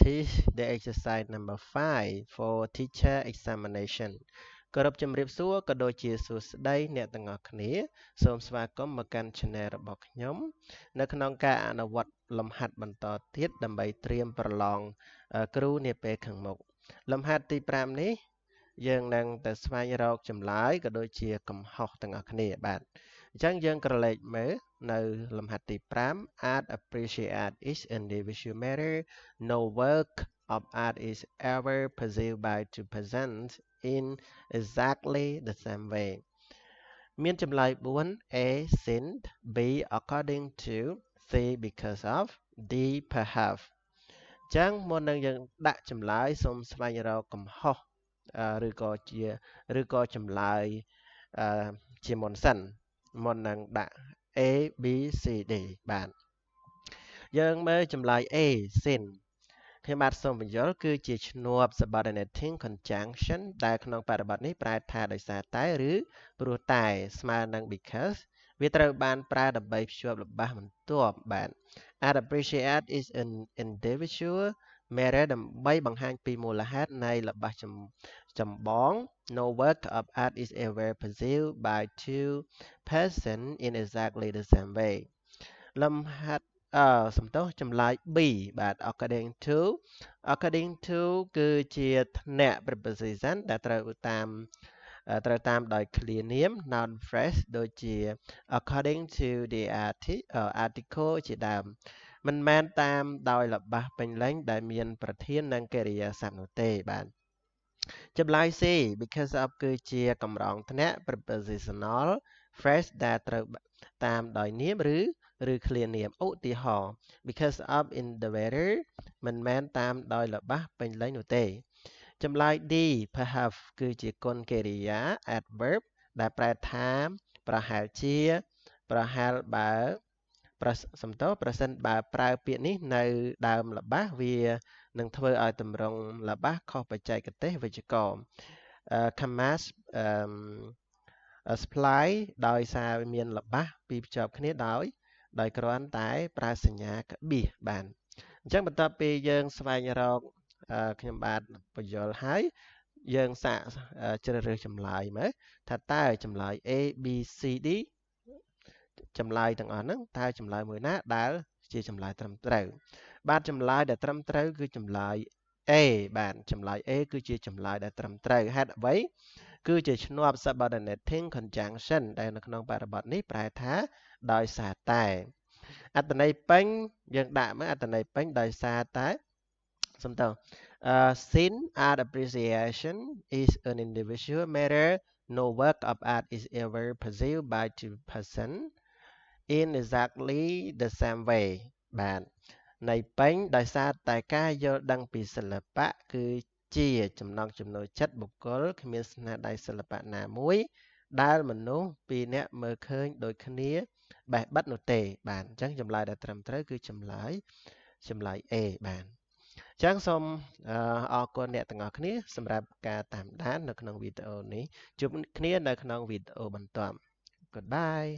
teach the exercise number 5 for teacher examination គោរពជំរាបសួរក៏ដូចជាសួស្តីអ្នកទាំងអស់គ្នាសូមស្វាគមន៍មកកាន់ Channel របស់ខ្ញុំនៅក្នុងការអនុវត្តលំហាត់បន្តទៀតដើម្បីត្រៀមប្រឡងគ្រូនាពេលខាងមុខលំហាត់ទី5នេះយើងនឹងទៅស្វែងរកចម្លើយក៏ដូចជាកំហុសទាំងអស់គ្នាបាទអញ្ចឹងយើងក្រឡេកមើលនៅលំហាត់ទី5 art appreciate each individual matter no work of art is ever perceived by two persons in exactly the same way មានចម្លើយ4 A since B according to C because of D perhaps អញ្ចឹងមុននឹងយើងដាក់ចម្លើយសូមស្វែងរកកំហុសឬក៏ចម្លើយជាមុនសិនមុននឹងដាក់ A B C D បាទយើងមើលចម្លើយ A sin ខ្ញុំបាទសូមបញ្យល់គឺជាឈ្នាប់ subordinating conjunction ដែលក្នុងបរិបទនេះប្រែថាដោយសារតែឬព្រោះតែស្មើនឹង because វាត្រូវបានប្រើដើម្បីភ្ជាប់ល្បះបន្ទាប់បាទ Art appreciate is an individual matter ដើម្បីបង្ហាញពីមូលហេតុនៃល្បះចម្បង No work of art is ever perceived by two persons in exactly the same way លំហាត់សំទោសចម្លើយ B បាទ according to គឺជាធ្នាក់ preposition ដែលត្រូវតាមដោយ clear name noun phrase ដូចជា according to the article ជាដើមមិនមែនតាមដោយល្បះពេញលេញដែលមានប្រធាននិងកិរិយាសព្ទនោះទេបាទចម្លើយ C because of គឺជាកម្រងធ្នាក់ prepositional phrase ដែលត្រូវតាមដោយនាមឬ clear name ឧទាហរណ៍ because of in the weather មិនមែនតាមដោយល្បះពេញលេញនោះទេចម្លើយ D perhaps គឺជាគុណកិរិយា adverb ដែលប្រែថាប្រហែលជាប្រហែលបើប្រសិនបើប្រើពាក្យនេះនៅដើមល្បះវានឹងធ្វើឲ្យទម្រង់ល្បះខុសបច្ចេកទេសវេយ្យាករណ៍ commas supply ដោយសារមានល្បះពីរភ្ជាប់គ្នាដោយគ្រាន់តែប្រើសញ្ញាក្បៀសបានអញ្ចឹងបន្ទាប់ពីយើងស្វែងរកខ្ញុំបាទបញ្យល់ហើយយើងសាកជ្រើសរើសចម្លើយមើលថាតើចម្លើយ A B C D ចម្លើយទាំងអស់ហ្នឹងតើចម្លើយមួយណាដែលជាចម្លើយត្រឹមត្រូវបាទចម្លើយដែលត្រឹមត្រូវគឺចម្លើយ A បាទចម្លើយ A គឺជាចម្លើយដែលត្រឹមត្រូវហេតុអ្វីគឺជាឈ្នាប់ subordinating conjunction ដែលនៅក្នុងបរិបទនេះប្រែថាដោយសារតែអត្ថន័យពេញយើងដាក់មើលអត្ថន័យពេញដោយសារតែសំដៅsince art appreciation is an individual matter no work of art is ever perceived by two persons in exactly the same way បាទន័យពេញដោយសារតែការយល់ដឹងពីសិល្បៈគឺជាចំណង់ចំណូលចិត្តបុគ្គលគ្មានស្នាដៃសិល្បៈណាមួយដែលមនុស្សពីរនាក់មើលឃើញដូចគ្នាបេះបិទនោះទេបាទអញ្ចឹងចម្លើយដែលត្រឹមត្រូវគឺចម្លើយ A បាទអញ្ចឹងសូមអរគុណអ្នកទាំងអស់គ្នាសម្រាប់ការតាមដាននៅក្នុងវីដេអូនេះជួបគ្នានៅក្នុងវីដេអូបន្ទាប់ Goodbye